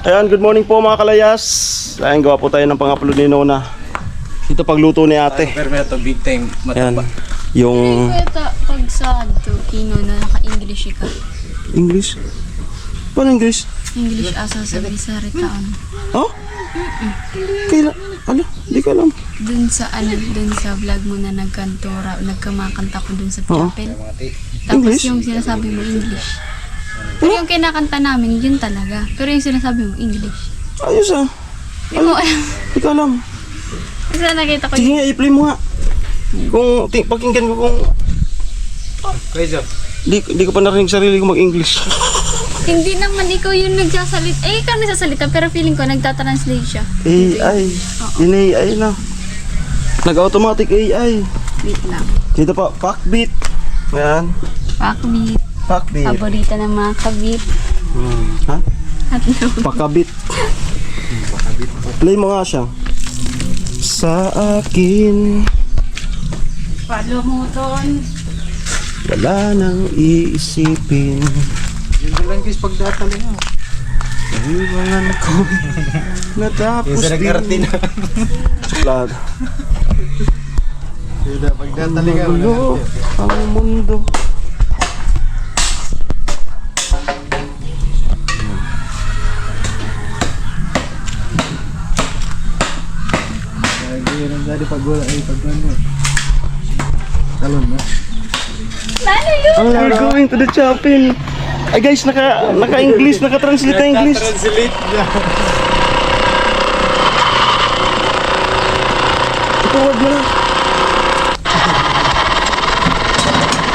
Ayan, good morning po mga kalayas. Ayan, gawa po tayo ng pang-upload ni Nona. Ito pagluto ni ate. Pero ito big time Ayan, mataba. yung Pag sa Kino na naka-English ka. English. Paano English? English asa sabi sa retaon. Oh? Kailan? Ano? Hindi ko alam. Dun sa vlog mo na nagkamakanta ko dun sa chapel. Tapos English? yung sinasabi mo English. Pero yung kinakanta namin, yun talaga. Pero yung sinasabi mo English. Ayos ah. Hindi mo alam. Hindi ko alam. Kasi nakita ko Sige yung... nga, i-play mo nga. Kung pakinggan ko kung... Kaya Di ko pa narinig sarili ko mag-English. Hindi naman ikaw yung nagsasalita. Eh, ikaw nagsasalita. Pero feeling ko, nagtatranslate siya. AI. In-AI na. Nag-automatic AI. Wait lang. Dito pa, Packbeat. Ayan. Pakbit. Packbeat. Paborita ng mga kabit. Ha? At no. Pakabit. Play mo nga siya. Sa akin, Follow mo ton. wala nang iisipin. yun lang guys pagdata lang. Iwangan ko. Natapos Yung sa nag-arte na. Suplado. Yun na pagdata lang. Magulo ang mundo. Yun ang dali pag-gula ay pag-gula. Talon na. We're going to the chapel. Ay guys, naka-English, naka-translate na English. Translate na. Ituwag mo na.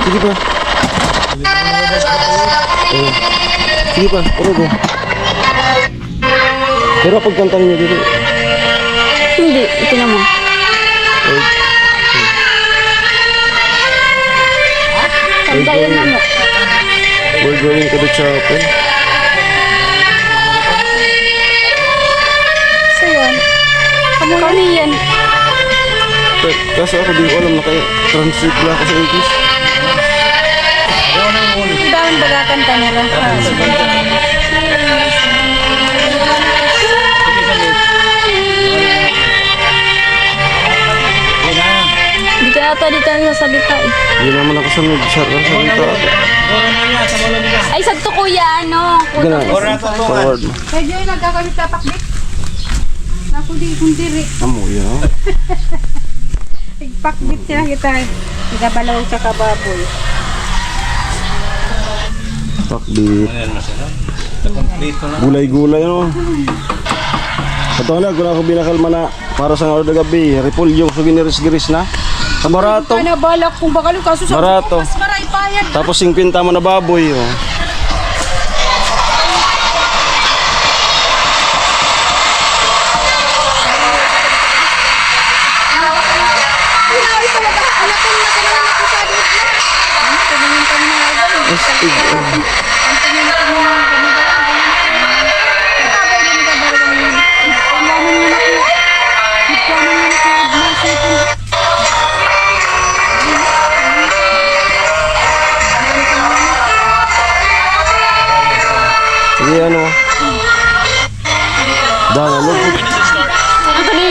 Sige pa. Sige pa, puro go. Pero pagkanta niyo dito. Hindi, ito naman. Kantayan na mo. We're going to the chapel. So yun. Kami yan. Kaso ako di ko alam, naka-translate lang ako sa English. Ang daming bagakanta nila. Hindi ka ata dito sasalita eh. Hindi naman ako sunod sa salita. Ay, sagto kuya, ano? Ganun, forward mo. Kaya dyan nagkakamit na pakbit. Naku di kung diri. Amo yun. Pakbit sila kita. Nagabalaw sa kababoy. Pakbit. Complete ko na. Gulay-gulay no. Ito na, kung ako binakalma na para sa ngaro na gabi, repulyo, so giniris-giris na. Sa barato. Kaya nabalak kung bakal yung kaso sa Barato. mas maray payag. Tapos 50 mo na baboy. Oh. Sige ano. Dahil lupot. Ako ni.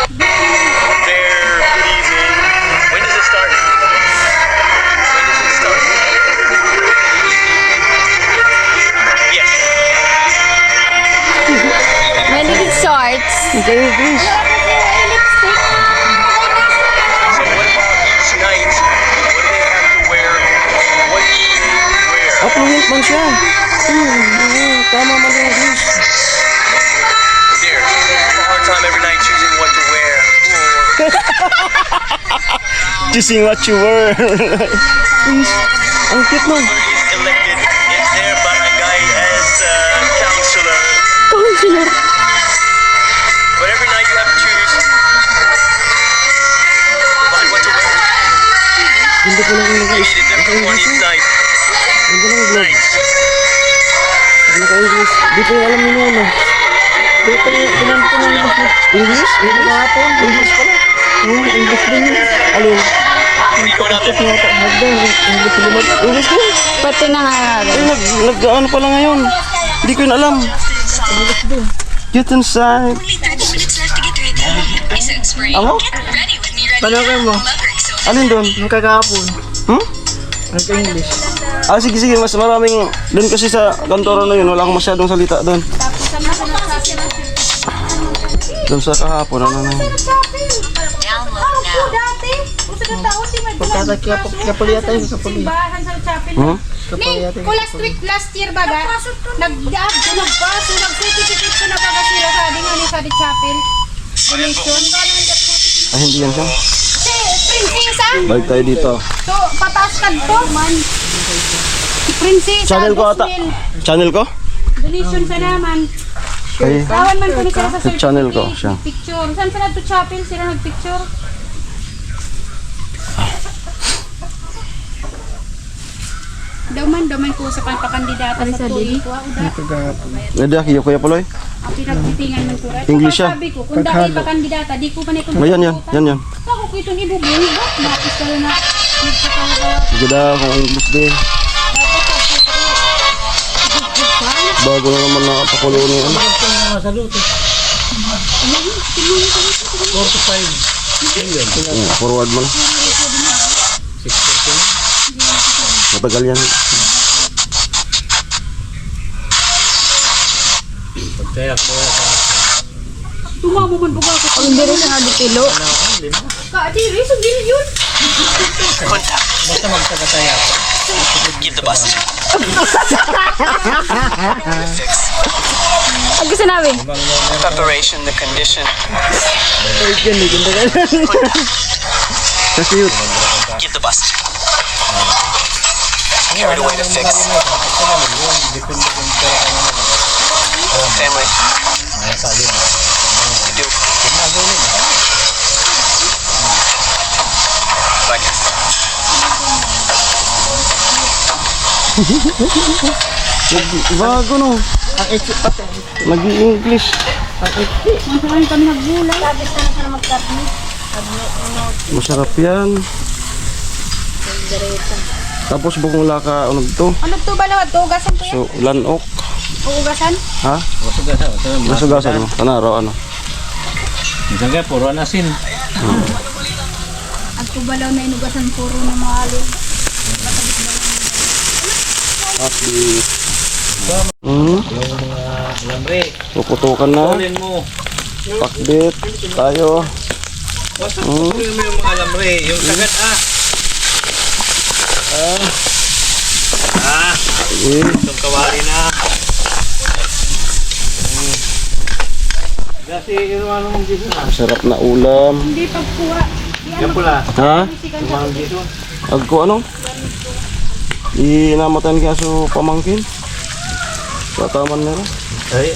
There, good evening. When does it start? When does it start? Yes. When it starts. Okay, English. So what about each night? What do they have to wear? What do they wear? Fluent man siya. Tama man yung English. Dear, I have a hard time every night choosing what to wear. Choosing what you were. Ang cute nun. Is elected in their barangay as counselor. Counselor. But every night you have to choose what to wear. Hindi ko lang You naka-English. need a different one each night. Hindi ko lang nag-vlog. Night. Naka-English. Di ko alam ni Nona. Di ko pinanto ko ng English. English? English pala. English din yun. Alin? Tapos nga pa, English din. English din? Pati na nga. Nag-ano pala ngayon? Hindi ko yun alam. English din. Get inside. Only 30 minutes left to get ready. Isang spray. Ano? Get ready with me ready. Panokin mo. Alin doon? Yung kakahapon. Hmm? Nagka-English. Sige, mas maraming doon kasi sa kantoran na yun, wala akong masyadong salita doon. Doon sa kahapon, ano na yun. Kapuli yata yun, kapuli. Simbahan sa chapel. Hmm? Kapuli yata yun. Last week, last year baga, nagpaso, nag-certificate ko na baga sila sa ating ano sa chapel. Donation. Ay, hindi yan siya. Si Prinsesa. Balik tayo dito. So, papaskad ko. Si Prinsesa. Channel ko ata. Gusmil. Channel ko? Donation sa naman. Ay, Tawan man ko ni sila sa Sa channel ko, siya. Picture. Saan sila to chapel? Sila nagpicture. Daw man ko sa pagpakandidata sa tuloy ko. Kakahapon. Nada, kiyo kuya Puloy. Ang pinagtitingan man ko. English siya. Sabi ko, kung dahil pakandidata, di ko pa na ito. Yan. Ako ko itong ibubuli. Napis ka na Sige daw, kung English din. Bago na naman nakapakulo ni ano. Sa luto. 45. Forward mo na. Matagal yan. Tumamo man buka ko. Ang diri sa nga kilo. Ka, di, reason din yun. Basta magtagataya. Give the bus. Ang gusto namin. Preparation, the condition. Kasi yun. Give the bus. Carried away to fix. Family. You do. I guess. Bago no. Nag-i-English. Masalan kami nagbulay. Masarap yan. Tapos bukong laka, ano to? Ano to ba lahat? Tugasan ko yan? So, lanok. Uugasan? Ha? Masugasan mo. Tanaro, ano? Minsan kaya puro anasin. At kubalaw na inugasan puro na mga alin. Asli. Lambre. Puputukan na. Kulin mo. Pakbit. Tayo. Basta kulin mo yung mga lambre. Yung sagat Sige. Itong kawali na. Kasi inuwan mong dito na. Masarap na ulam. Hindi pagkuha. Yan pula. Ha? Inuwan dito. Agko ano? Inamatan kaya so pamangkin. Tataman nila. Ay.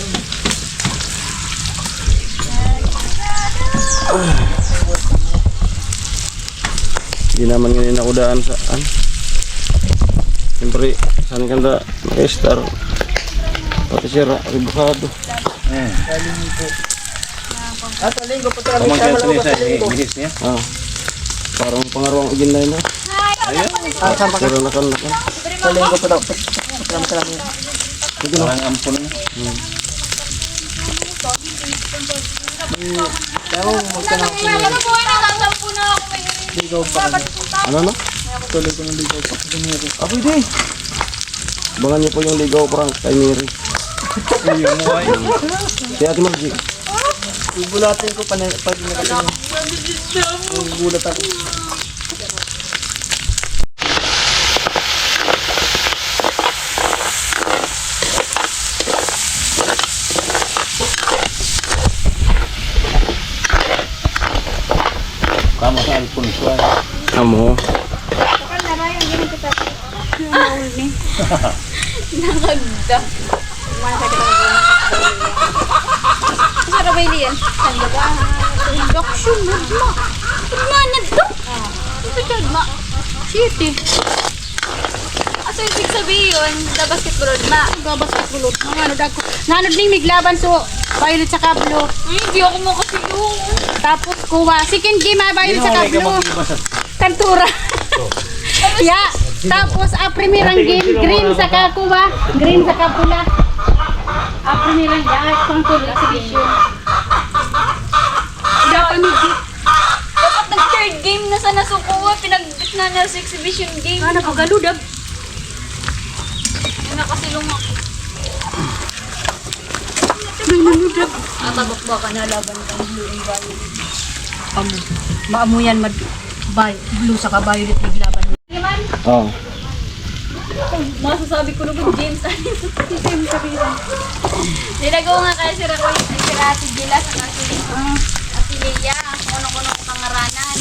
Hindi naman ngayon nakudaan saan. Siyempre, saan ka na naka-star? Pati sira, ribukado. Pamangkin sila sa ihis niya. Ah, parang pangarawang ugin na yun. Pero nakan. Parang ampun na. Ano na? Tuloy ko ng ligaw pa. Ako hindi. Abangan niyo po yung ligaw prank kay Mary. Si Ate Margie. Ibulatin ko pag nakatingin. Gulat ako. Tama sa Alfonso. Amo. Nangagda. Masarap ba yan? Sanda ba? Induction, magma. Magma na to. Ito dyan, ma. Shit eh. So, ibig sabihin yun, the basketball na. Basketball. Nanod ako. Nanod ning miglaban so violet sa kablo. Hindi ako makasiyo. Tapos kuha. Second game violet sa kablo. Kantura. Ya. Tapos primerang game green sa kuha. Green sa kapula. Primerang kantura exhibition. Dapat Dapat nag-third game na sa nasukuha, pinagbit na na sa exhibition game. ano ko galudab. Nakasilong ako. Atabak ba ka na laban kang blue and violet? Maamo yan blue sa violet naglaban. Oh. Masasabi ko naman, James, ano yung sabihin? Dinagawa nga kaya sila ko yung sila Ate Gila sa kasi Ate Leia, kung ano-ano ko pangaranan.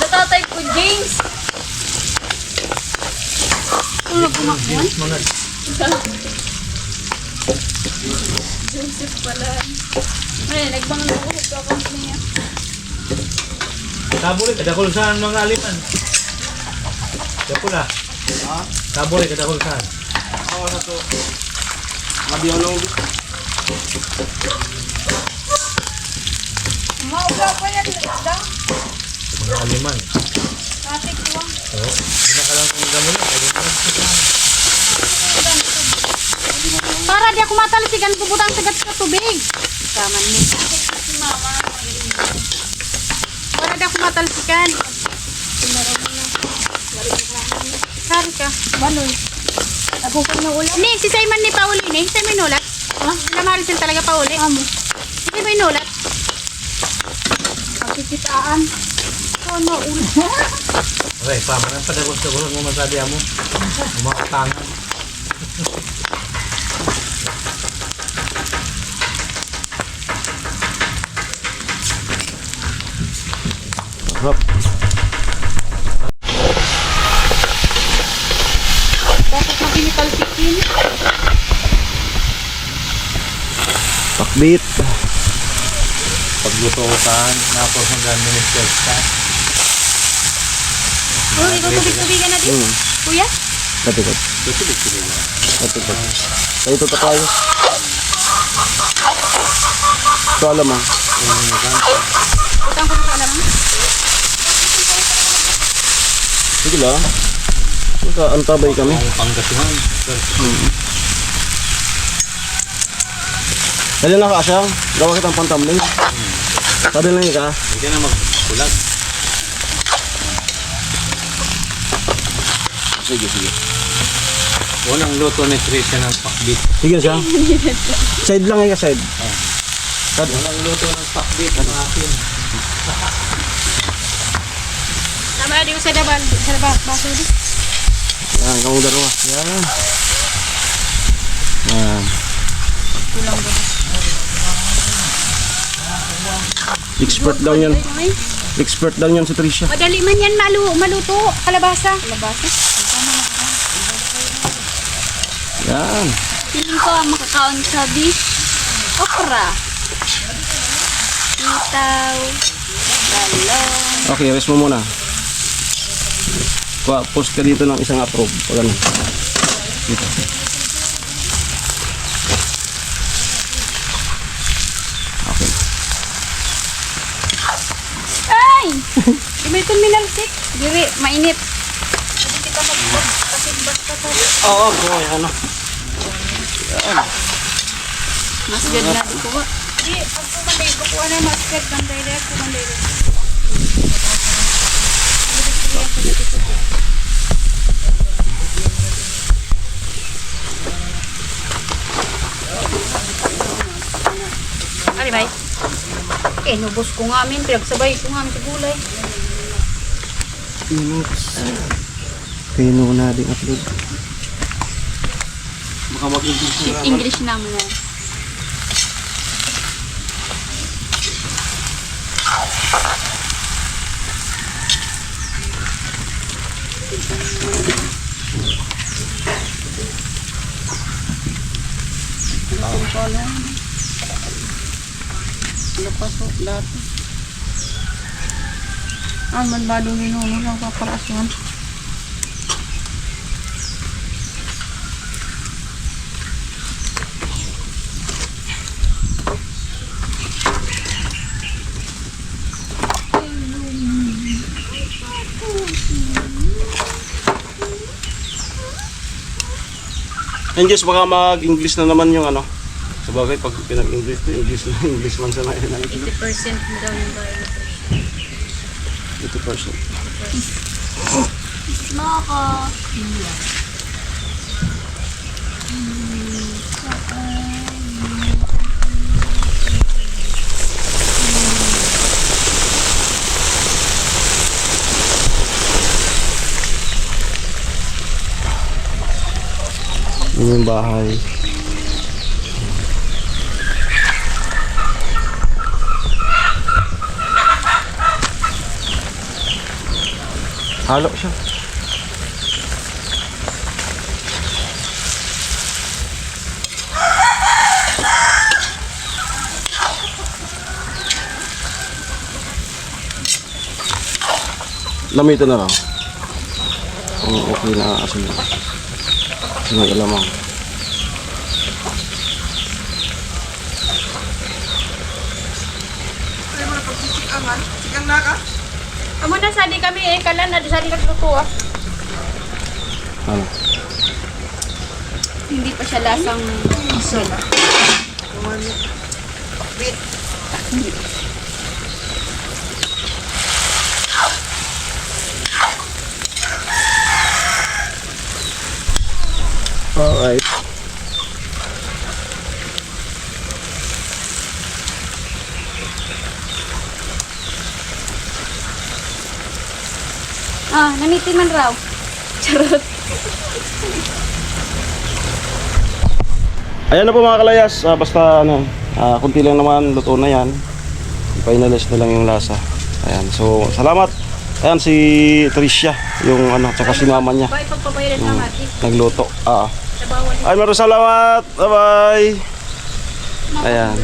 Natatype ko, James. Ano kumakbuhan? Joseph pala. Ay, nagbangan ako sa account niya. Kabuli, kadakol saan mga aliman? Dakula. Ha? Kabuli, kadakol saan? Ako na to. Mabiyaw lang. Mauga pa yan. Mga aliman. Traffic lang. Oo. Binakalang kong gamuli. Para di ako matalisigan, bubutang sagat sa tubig. Kaman mo. Para di ako matalisigan. Sari ka. Baloy. Ako ko na ulan. Ni, si Simon ni Pauli ni. Saan may nulat? Ha? Sila Maricel talaga Pauli. Amo. Hindi may nulat. Pagkikitaan. Ano ulan? Okay, pamanang padagos-dagos mo masabi mo. Umakatangan. Hop. Tapos makinitalsikin. Pakbit. Paglutukan, napos hanggang minister ka. Oh, ikaw tubig-tubigan na din. Kuya? Katikot. Katikot. Kayo ito tayo. Ito alam ah. Utang ko na sa alam. Sige lang. Antabay kami. Ang Pangasinan. Dali na ka asyang. Gawa kitang pantamling. Sabi lang ka. Hindi na magkulag. Sige, sige. Unang luto ni Trisha ng pakbit. Sige siya. Side lang ka, side. Unang luto ng pakbit ng akin. Tama di ko sa dabal. Sa baso di. Yan, kamu dalawa. Yan. Yan. Expert daw yan. Expert daw yan si Trisha. Madali man yan maluto. Kalabasa. Kalabasa? Yan. Feeling ko ang makakaon sabi, okra, sitaw, balong. Okay, rest mo muna. Post ka dito ng isang approve. Pag ano. Dito. Okay. Ay! Imitun minalsik. Diri, mainit. Oo, okay, ano. Mas good na di ko ba? Di, pag kumanday ko po ano masket banday rin. Kumanday rin. Ari bay. Nubos ko nga amin. Pinagsabay ko nga amin sa gulay. Pino na din upload. Baka English naman yan. Napasok dati. Man ba doon yun ng paparasyon? Yan Diyos, baka mag-English na naman yung ano. Sabagay, pag pinag-English to, English na, English man sana yun. 80% mo daw yung bayan. 80%. Maka. Yun yung bahay. Halo siya. Lamitan na lang. Kung okay na asin na. Kasi may alamang. Amo na sadi kami eh, kalan na sadi nagluto ah. Ano? Hindi pa siya lasang isol. Alright. Ah, nanitin man raw. Charot. Ayan na po mga kalayas, basta ano, kunti lang naman, luto na yan. Finalize na lang yung lasa. Ayan, so salamat. Ayan si Tricia, yung ano, tsaka si mama niya. Bye, pagpapayalan na mati. Nagluto. Sa bawal. Ay, maraming salamat. Bye-bye. Ayan.